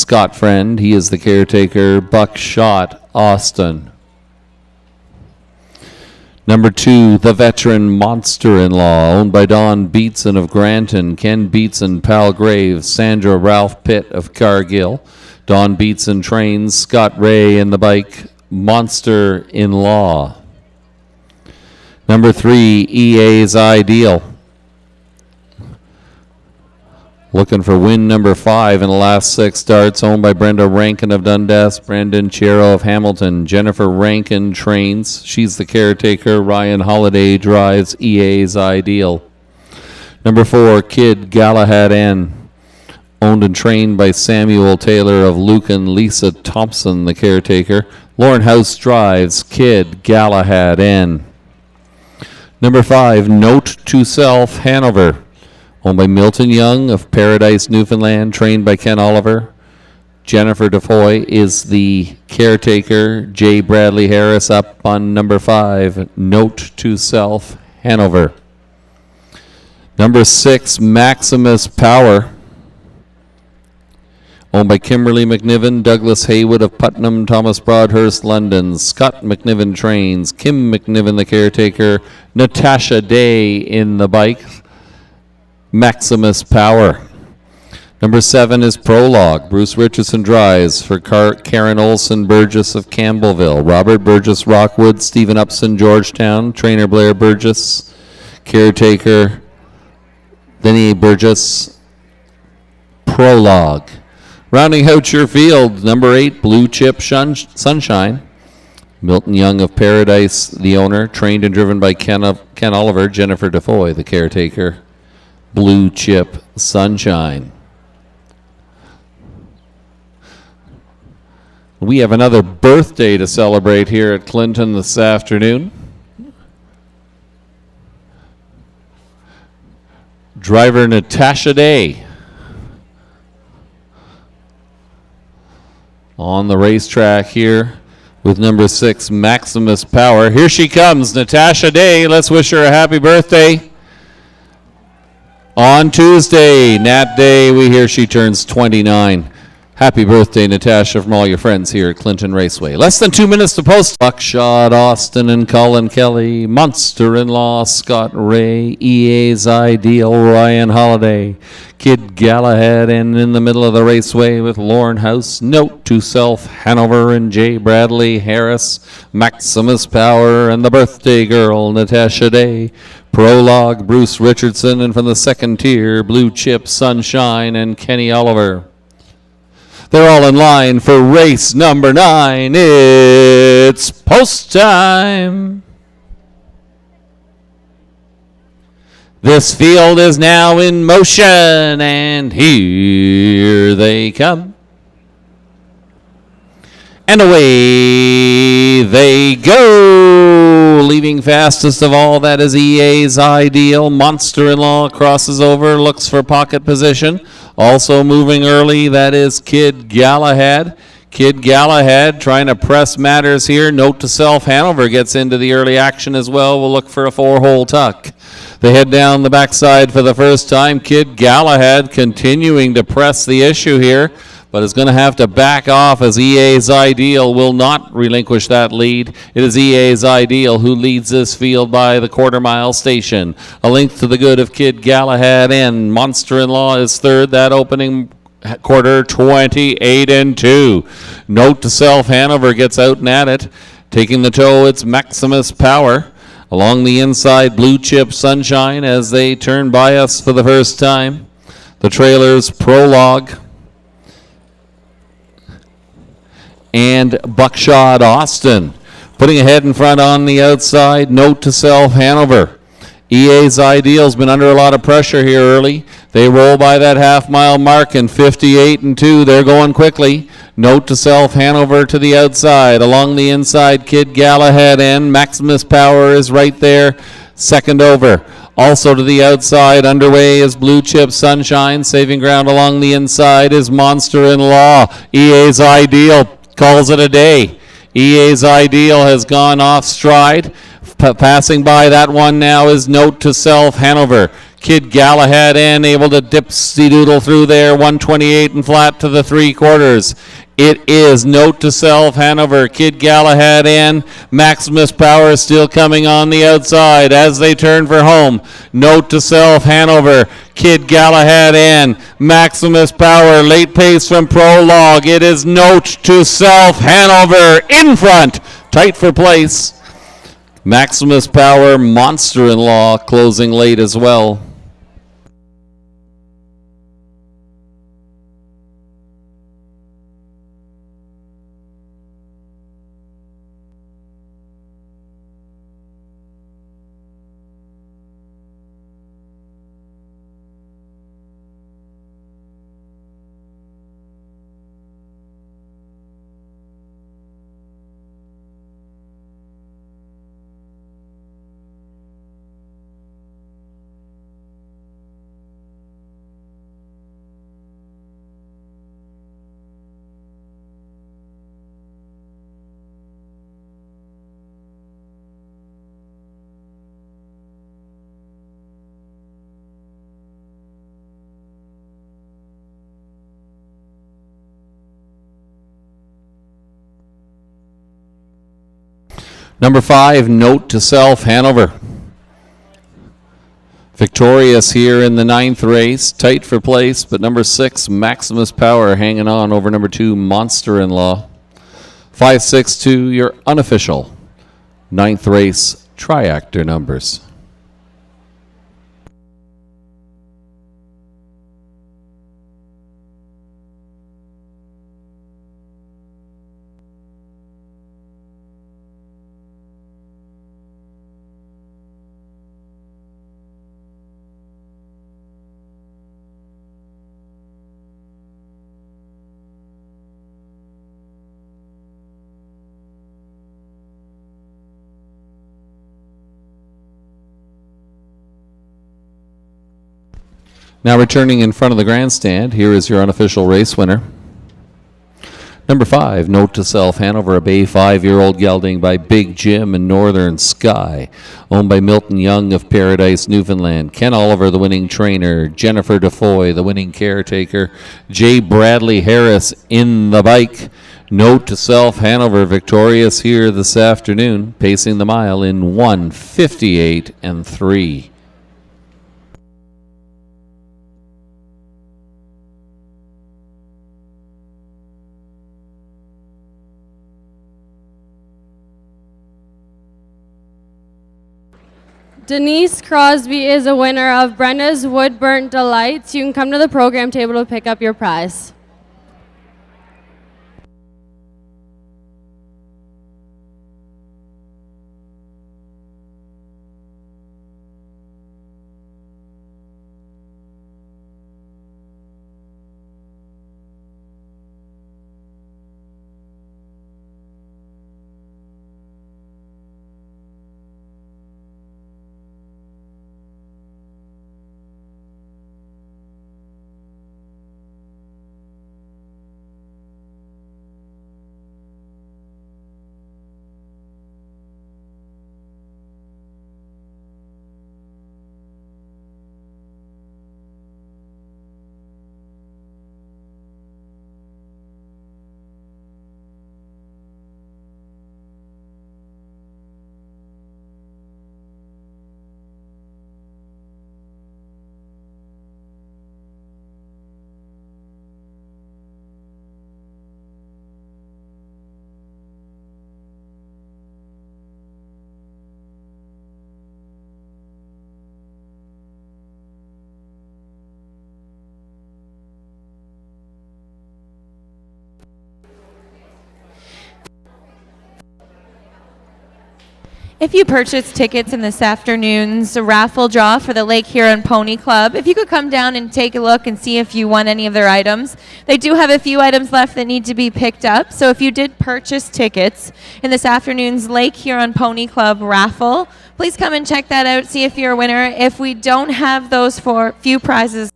Scott Friend. He is the caretaker. Buckshot Austin. Number 2, the veteran Monster-in-Law, owned by Don Beatson of Granton, Ken Beatson, Palgrave, Sandra Ralph Pitt of Cargill. Don Beatson trains Scott Ray in the bike Monster-in-Law. Number 3, EA's Ideal. Looking for win number 5 in the last 6 starts, owned by Brenda Rankin of Dundas, Brandon Chero of Hamilton. Jennifer Rankin trains. She's the caretaker. Ryan Holiday drives EA's Ideal. Number 4, Kid Galahad N. Owned and trained by Samuel Taylor of Lucan. Lisa Thompson, the caretaker. Lauren House drives Kid Galahad N. Number 5, Note to Self, Hanover. Owned by Milton Young of Paradise, Newfoundland, trained by Ken Oliver. Jennifer DeFoy is the caretaker. J. Bradley Harris up on number 5, Note to Self, Hanover. Number 6, Maximus Power. Owned by Kimberly McNiven, Douglas Haywood of Putnam, Thomas Broadhurst, London. Scott McNiven trains. Kim McNiven, the caretaker. Natasha Day in the bike. Maximus Power. Number 7 is Prologue. Bruce Richardson drives for Karen Olson Burgess of Campbellville. Robert Burgess Rockwood, Stephen Upson Georgetown, trainer Blair Burgess, caretaker Denny Burgess. Prologue. Rounding out your field, number 8, Blue Chip Sunshine. Milton Young of Paradise, the owner, trained and driven by Ken Oliver. Jennifer DeFoy, the caretaker. Blue Chip Sunshine. We have another birthday to celebrate here at Clinton this afternoon. Driver Natasha Day on the racetrack here with number 6, Maximus Power. Here she comes, Natasha Day. Let's wish her a happy birthday. On Tuesday, Nat Day, we hear she turns 29. Happy birthday, Natasha, from all your friends here at Clinton Raceway. Less than 2 minutes to post. Buckshot Austin and Colin Kelly. Monster-in-Law, Scott Ray. EA's Ideal, Ryan Holiday. Kid Galahad, and in the middle of the raceway with Lauren House. Note to Self, Hanover, and J. Bradley Harris. Maximus Power, and the birthday girl, Natasha Day. Prologue, Bruce Richardson, and from the second tier, Blue Chip Sunshine and Kenny Oliver. They're all in line for race number 9. It's post time. This field is now in motion, and here they come. And away they go. Leaving fastest of all, that is EA's Ideal. Monster-in-Law crosses over, looks for pocket position. Also moving early, that is Kid Galahad. Kid Galahad trying to press matters here. Note to Self, Hanover gets into the early action as well. We'll look for a 4-hole tuck. They head down the backside for the first time. Kid Galahad continuing to press the issue here, but is going to have to back off as EA's Ideal will not relinquish that lead. It is EA's Ideal who leads this field by the quarter-mile station. A length to the good of Kid Galahad, and Monster-in-Law is third. That opening quarter, 28-2. Note to Self, Hanover gets out and at it. Taking the toe, it's Maximus Power. Along the inside, Blue Chip Sunshine as they turn by us for the first time. The trailer's Prologue and Buckshot Austin. Putting ahead in front on the outside, Note to Self, Hanover. EA's Ideal's been under a lot of pressure here early. They roll by that half-mile mark, and 58-2. They're going quickly. Note to Self, Hanover to the outside. Along the inside, Kid Galahad and Maximus Power is right there, second over. Also to the outside, underway is Blue Chip Sunshine. Saving ground along the inside is Monster-in-Law. EA's Ideal calls it a day. EA's Ideal has gone off stride. Passing by that one now is Note to Self, Hanover. Kid Galahad in, able to dipsy doodle through there, 128 and flat to the 3/4. It is Note to Self, Hanover. Kid Galahad in. Maximus Power still coming on the outside as they turn for home. Note to Self, Hanover. Kid Galahad in. Maximus Power, late pace from Prologue. It is Note to Self, Hanover in front. Tight for place. Maximus Power, Monster-in-Law, closing late as well. Number 5, Note to Self, Hanover. Victorious here in the 9th race, tight for place, but number 6, Maximus Power, hanging on over number 2, Monster-in-Law. 5, 6, 2, your unofficial 9th race triactor numbers. Now returning in front of the grandstand, here is your unofficial race winner. Number 5, Note to Self, Hanover, a Bay 5-year-old gelding by Big Jim and Northern Sky, owned by Milton Young of Paradise, Newfoundland. Ken Oliver, the winning trainer. Jennifer DeFoy, the winning caretaker. J. Bradley Harris in the bike. Note to Self, Hanover, victorious here this afternoon, pacing the mile in 1:58 and 3. Denise Crosby is a winner of Brenda's Wood Burnt Delights. You can come to the program table to pick up your prize. If you purchase tickets in this afternoon's raffle draw for the Lake Huron Pony Club, if you could come down and take a look and see if you won any of their items. They do have a few items left that need to be picked up. So if you did purchase tickets in this afternoon's Lake Huron Pony Club raffle, please come and check that out, see if you're a winner. If we don't have those for few prizes,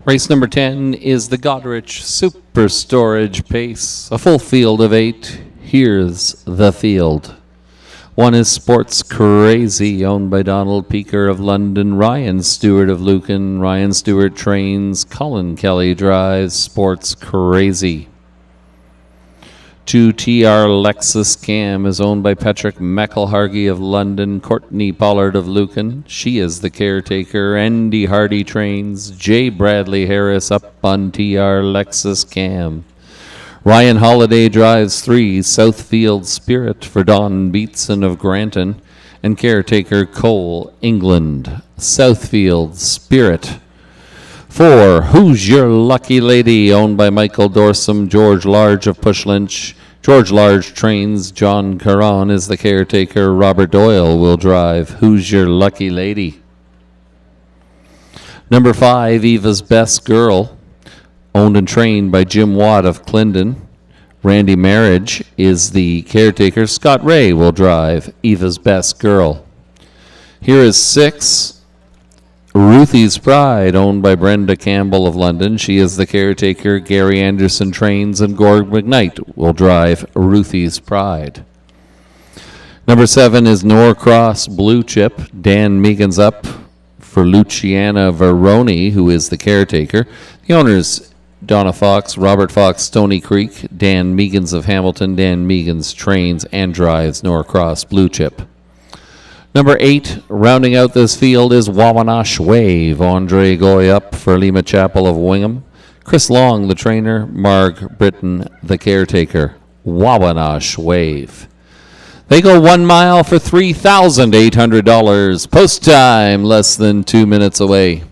Race number 10 is the Godrich Super Storage Pace. A full field of 8. Here's the field. 1 is Sports Crazy, owned by Donald Peaker of London, Ryan Stewart of Lucan. Ryan Stewart trains, Colin Kelly drives Sports Crazy. 2 TR Lexus Cam is owned by Patrick McElhargy of London, Courtney Pollard of Lucan. She is the caretaker. Andy Hardy trains, J. Bradley Harris up on TR Lexus Cam. Ryan Holiday drives 3 Southfield Spirit for Don Beatson of Granton and caretaker Cole England. Southfield Spirit. 4 Who's Your Lucky Lady, owned by Michael Dorsum, George Large of Pushlynch. George Large trains, John Caron is the caretaker. Robert Doyle will drive Who's Your Lucky Lady. Number 5 Eva's Best Girl, owned and trained by Jim Watt of Clendon. Randy Marriage is the caretaker. Scott Ray will drive Eva's Best Girl. Here is 6 Ruthie's Pride, owned by Brenda Campbell of London. She is the caretaker. Gary Anderson trains and Gord McKnight will drive Ruthie's Pride. Number 7 is Norcross Blue Chip. Dan Megan's up for Luciana Veroni, who is the caretaker. The owners, Donna Fox, Robert Fox, Stony Creek. Dan Meegans of Hamilton. Dan Meegans trains and drives Norcross Blue Chip. Number 8, rounding out this field, is Wawanash Wave. Andre Goy up for Lima Chapel of Wingham. Chris Long, the trainer. Marg Britton, the caretaker. Wawanash Wave. They go 1 mile for $3,800. Post time, less than 2 minutes away.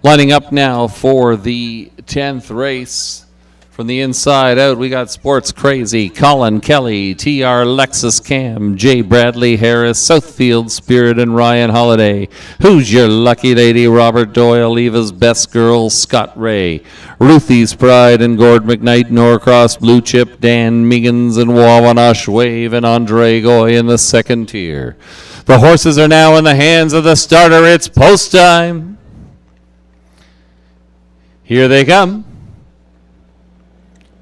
Lining up now for the 10th race. From the inside out, we got Sports Crazy, Colin Kelly, TR Lexus Cam, J. Bradley Harris, Southfield Spirit, and Ryan Holiday. Who's Your Lucky Lady, Robert Doyle, Eva's Best Girl, Scott Ray. Ruthie's Pride and Gord McKnight, Norcross Blue Chip, Dan Meegans and Wawanash Wave, and Andre Goy in the second tier. The horses are now in the hands of the starter. It's post time. Here they come.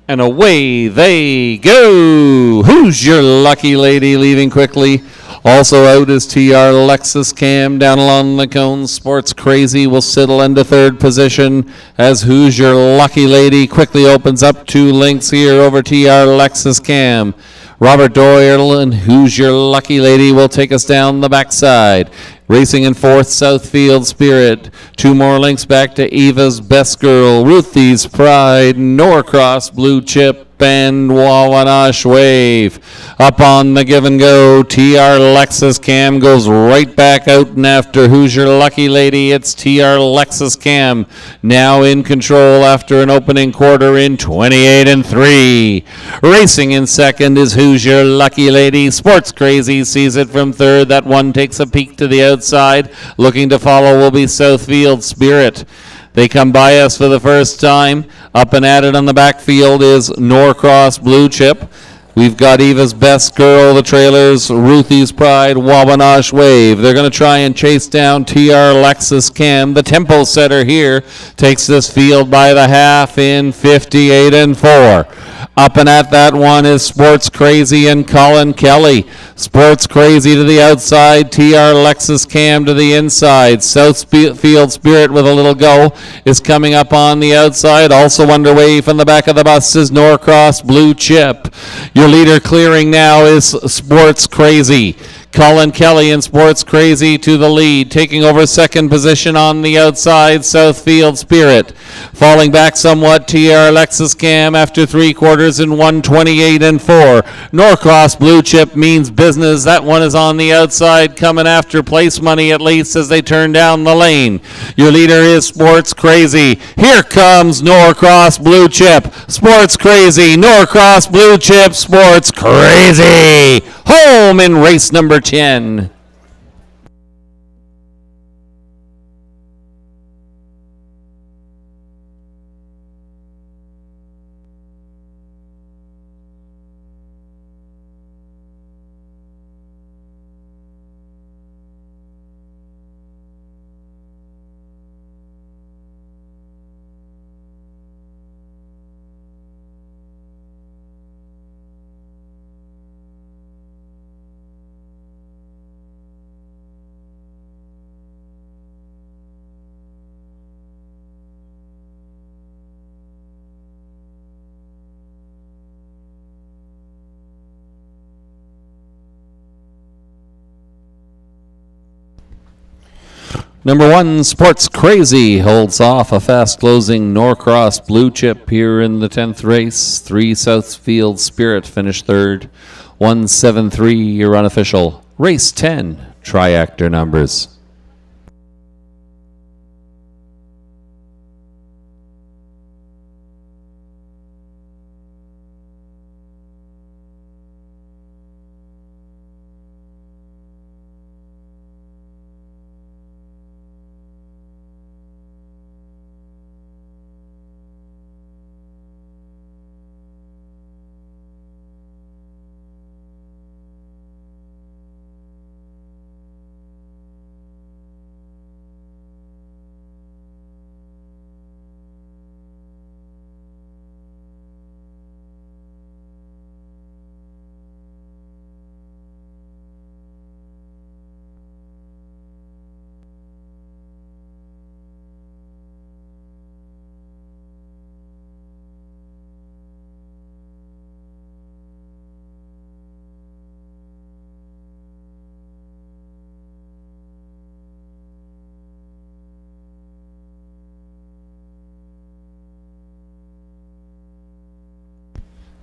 And away they go. Who's Your Lucky Lady leaving quickly? Also out is TR Lexus Cam down along the cone. Sports Crazy will settle into third position as Who's Your Lucky Lady quickly opens up 2 lengths here over TR Lexus Cam. Robert Doyle and Who's Your Lucky Lady will take us down the backside. Racing in fourth, Southfield Spirit. 2 more lengths back to Eva's Best Girl, Ruthie's Pride, Norcross Blue Chip, and Wawanash Wave. Up on the give and go, TR Lexus Cam goes right back out, and after Who's Your Lucky Lady, it's TR Lexus Cam now in control after an opening quarter in 28-3. Racing in second is Who's Your Lucky Lady. Sports Crazy sees it from third. That one takes a peek to the outside. Looking to follow will be Southfield Spirit. They come by us for the first time. Up and at it on the backfield is Norcross Blue Chip. We've got Eva's Best Girl, the trailers, Ruthie's Pride, Wawanash Wave. They're going to try and chase down TR Lexus Cam. The tempo setter here takes this field by the half in 58-4. Up and at that one is Sports Crazy and Colin Kelly. Sports Crazy to the outside, TR Lexus Cam to the inside. Southfield Spirit with a little go is coming up on the outside. Also underway from the back of the bus is Norcross Blue Chip. Your leader clearing now is Sports Crazy. Colin Kelly in Sports Crazy to the lead, taking over second position on the outside, Southfield Spirit. Falling back somewhat, TR Alexis Cam after 3 quarters in 1:28 and 4. Norcross Blue Chip Means Business. That one is on the outside, coming after Place Money at least as they turn down the lane. Your leader is Sports Crazy. Here comes Norcross Blue Chip. Sports Crazy, Norcross Blue Chip, Sports Crazy. Home in race number 10. Number 1, Sports Crazy, holds off a fast-closing Norcross Blue Chip here in the 10th race. 3, Southfield Spirit finished third. 173, your unofficial. Race 10, triactor numbers.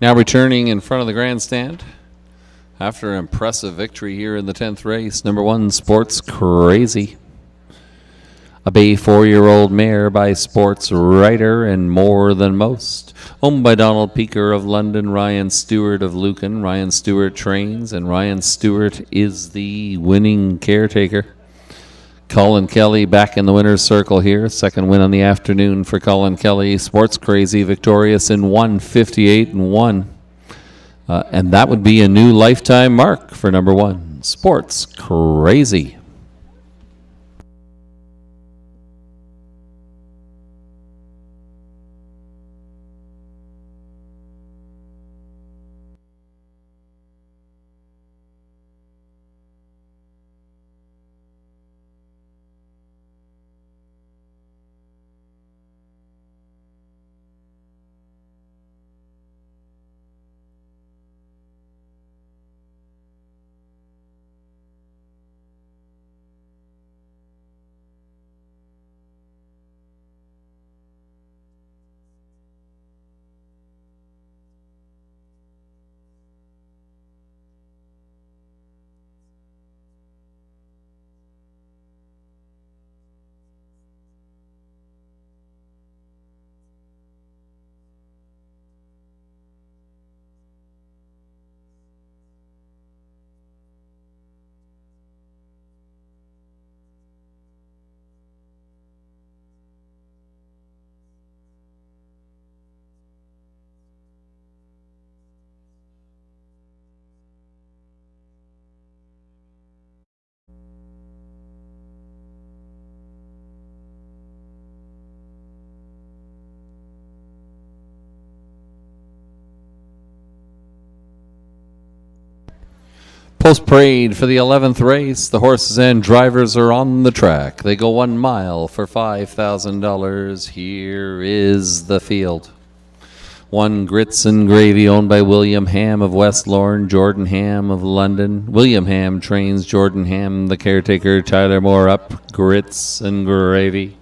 Now returning in front of the grandstand after an impressive victory here in the 10th race, number 1, Sports Crazy. A bay 4-year-old mare by Sports Writer and More Than Most. Owned by Donald Peaker of London, Ryan Stewart of Lucan. Ryan Stewart trains, and Ryan Stewart is the winning caretaker. Colin Kelly back in the winner's circle here. Second win on the afternoon for Colin Kelly. Sports Crazy victorious in 1:58 and 1. And that would be a new lifetime mark for number 1, Sports Crazy. Post parade for the 11th race. The horses and drivers are on the track. They go 1 mile for $5,000. Here is the field. 1 Grits and Gravy, owned by William Ham of West Lorne, Jordan Ham of London. William Ham trains Jordan Ham, the caretaker. Tyler Moore up. Grits and Gravy.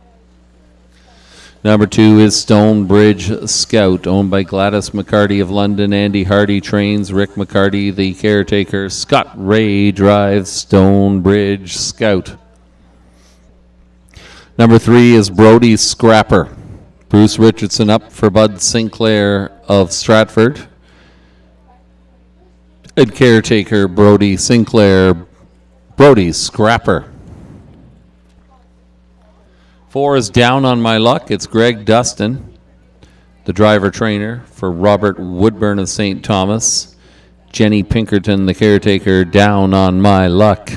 Number 2 is Stonebridge Scout, owned by Gladys McCarty of London. Andy Hardy trains Rick McCarty, the caretaker. Scott Ray drives Stonebridge Scout. Number 3 is Brody Scrapper. Bruce Richardson up for Bud Sinclair of Stratford. And caretaker Brody Sinclair, Brody Scrapper. 4 is Down on My Luck. It's Greg Dustin, the driver trainer for Robert Woodburn of St. Thomas. Jenny Pinkerton, the caretaker, Down on My Luck.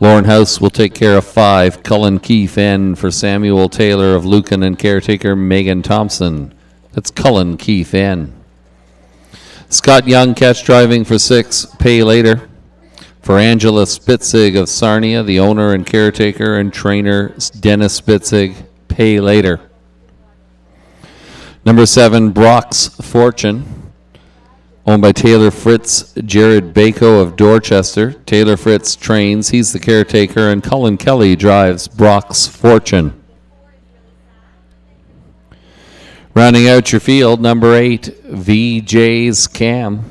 Lauren House will take care of 5. Cullen Keefe N for Samuel Taylor of Lucan and caretaker Megan Thompson. That's Cullen Keefe N. Scott Young catch driving for 6. Pay later. For Angela Spitzig of Sarnia, the owner and caretaker and trainer Dennis Spitzig. Pay later. Number 7, Brock's Fortune, owned by Taylor Fritz, Jared Bako of Dorchester. Taylor Fritz trains. He's the caretaker, and Cullen Kelly drives Brock's Fortune. Rounding out your field, number 8, VJ's Cam,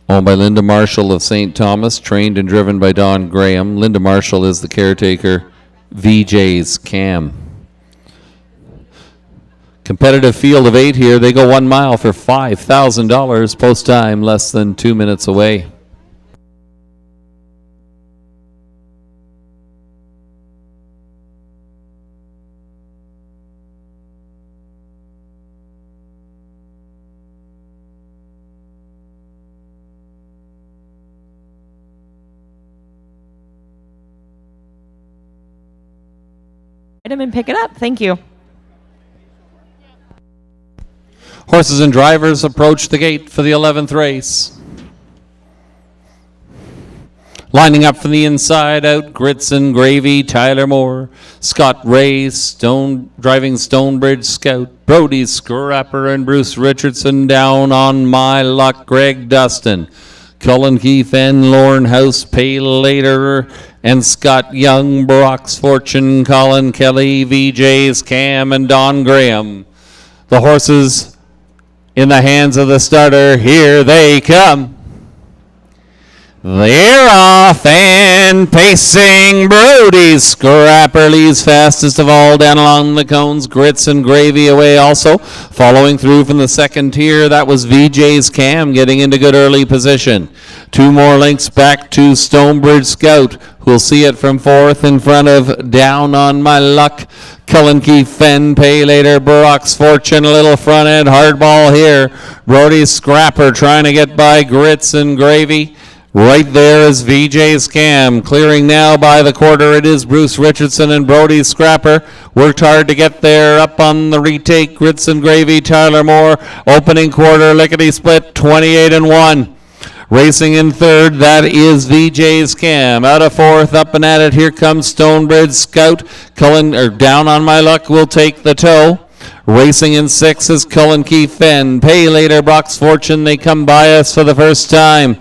owned by Linda Marshall of St. Thomas, trained and driven by Don Graham. Linda Marshall is the caretaker. VJ's Cam. Competitive field of 8 here. They go 1 mile for $5,000. Post time less than 2 minutes away. Item and pick it up. Thank you. Horses and drivers approach the gate for the 11th race. Lining up from the inside out, Grits and Gravy, Tyler Moore, Scott Ray, driving Stonebridge Scout, Brody Scrapper and Bruce Richardson. Down on My Luck, Greg Dustin, Cullen Keefe and Lauren House. Pay later. And Scott Young, Brock's Fortune, Colin Kelly, VJ's Cam, and Don Graham. The horses in the hands of the starter. Here they come. They're off and pacing. Brody Scrapper leads fastest of all down along the cones. Grits and Gravy away also. Following through from the second tier, that was VJ's Cam getting into good early position. 2 more lengths back to Stonebridge Scout, who'll see it from 4th in front of Down on My Luck. Cullen Keefe and Pay later. Brock's Fortune a little front end. Hardball here. Brody Scrapper trying to get by Grits and Gravy. Right there is VJ's Cam. Clearing now by the quarter. It is Bruce Richardson and Brody Scrapper. Worked hard to get there. Up on the retake, Grits and Gravy, Tyler Moore. Opening quarter, lickety split, 28-1. Racing in third, that is VJ's Cam. Out of 4th, up and at it. Here comes Stonebridge Scout. Down on My Luck will take the toe. Racing in 6th is Cullen Keefe and Pay later. Brock's Fortune. They come by us for the first time.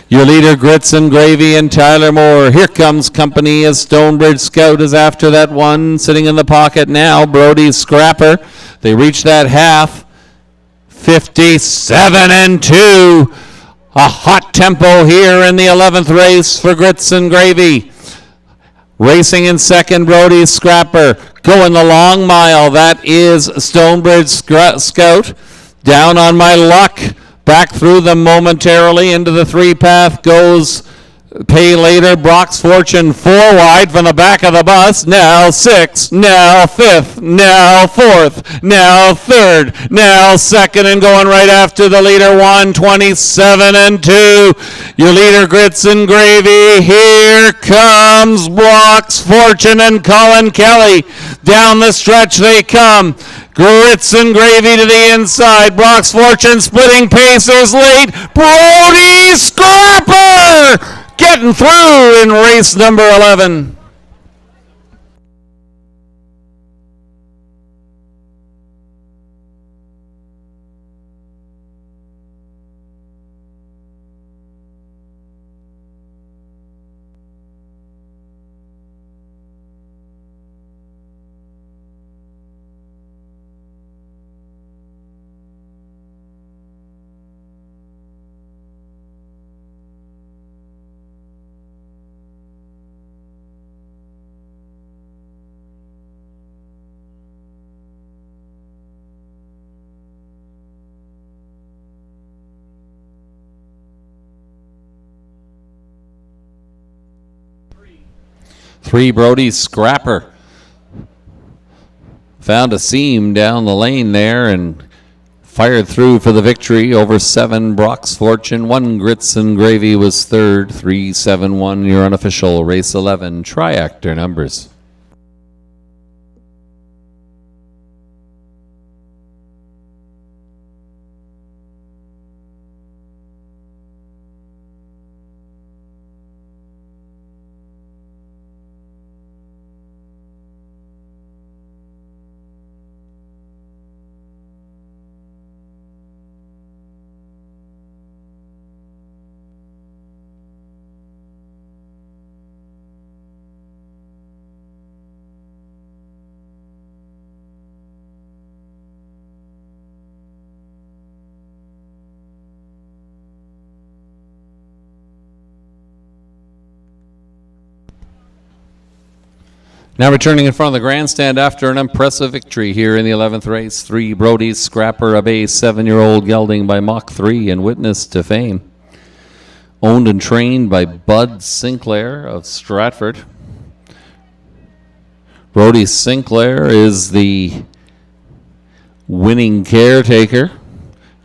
Your leader, Grits and Gravy and Tyler Moore. Here comes company as Stonebridge Scout is after that one. Sitting in the pocket now, Brody Scrapper. They reach that half. 57-2. A hot tempo here in the 11th race for Grits and Gravy. Racing in second, Brody Scrapper. Going the long mile, that is Stonebridge Scout. Down on My Luck. Back through them momentarily. Into the 3-path goes Pay later. Brock's Fortune 4 wide from the back of the bus. Now 6th. Now 5th. Now 4th. Now 3rd. Now 2nd. And going right after the leader. 127-2. Your leader, Grits and Gravy. Here comes Brock's Fortune and Colin Kelly. Down the stretch they come. Grits and Gravy to the inside. Brock's Fortune splitting pacers late. Brody Scrapper getting through in race number 11. 3 Brody Scrapper. Found a seam down the lane there and fired through for the victory over 7 Brock's Fortune. 1 Grits and Gravy was third. 3-7-1 your unofficial race 11 triactor numbers. Now returning in front of the grandstand after an impressive victory here in the 11th race, 3 Brody Scrapper, a base 7-year-old gelding by Mach 3 and witness to fame. Owned and trained by Bud Sinclair of Stratford. Brody Sinclair is the winning caretaker.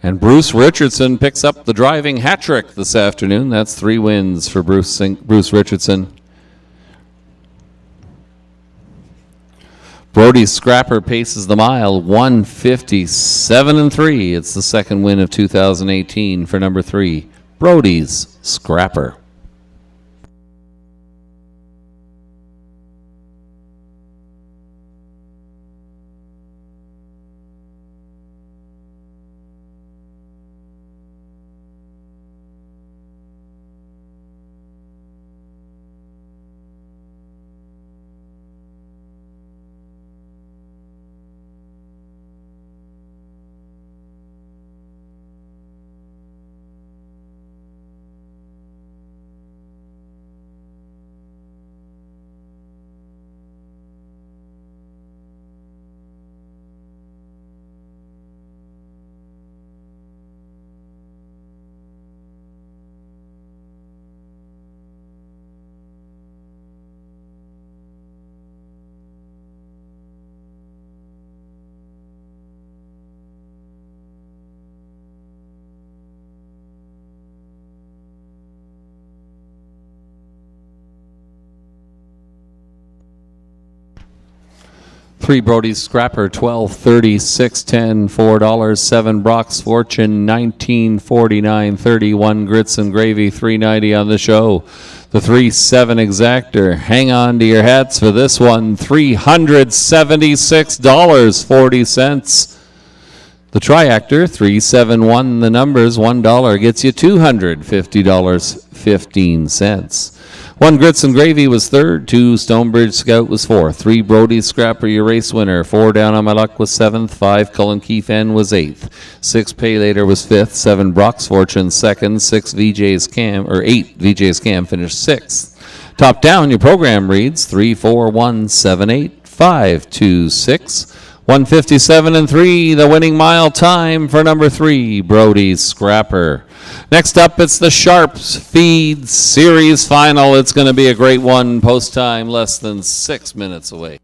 And Bruce Richardson picks up the driving hat trick this afternoon. That's 3 wins for Bruce Richardson. Brody Scrapper paces the mile, 1:57.3. It's the second win of 2018 for number 3, Brody's Scrapper. Three Brody's Scrapper, $12.30, $6.10, $4, 7 Brock's Fortune, $19.49, 31 Grits and Gravy, $3.90 on the show. The 3-7 Exactor, hang on to your hats for this one, $376.40. The Triactor, 371, the numbers, $1 gets you $250.15. 1 Grits and Gravy was third, 2 Stonebridge Scout was fourth, 3 Brody's Scrapper, your race winner, 4 Down on My Luck was seventh, 5 Cullen Keefe N was eighth, 6 Pay Later was fifth, 7 Brock's Fortune second, 8 VJ's Cam finished sixth. Top down, your program reads 3, 4, 1, 7, 8, 5, 2, 6. 1:57 and 3, the winning mile time for number 3, Brody's Scrapper. Next up, it's the Sharps Feed Series Final. It's going to be a great one. Post time less than 6 minutes away.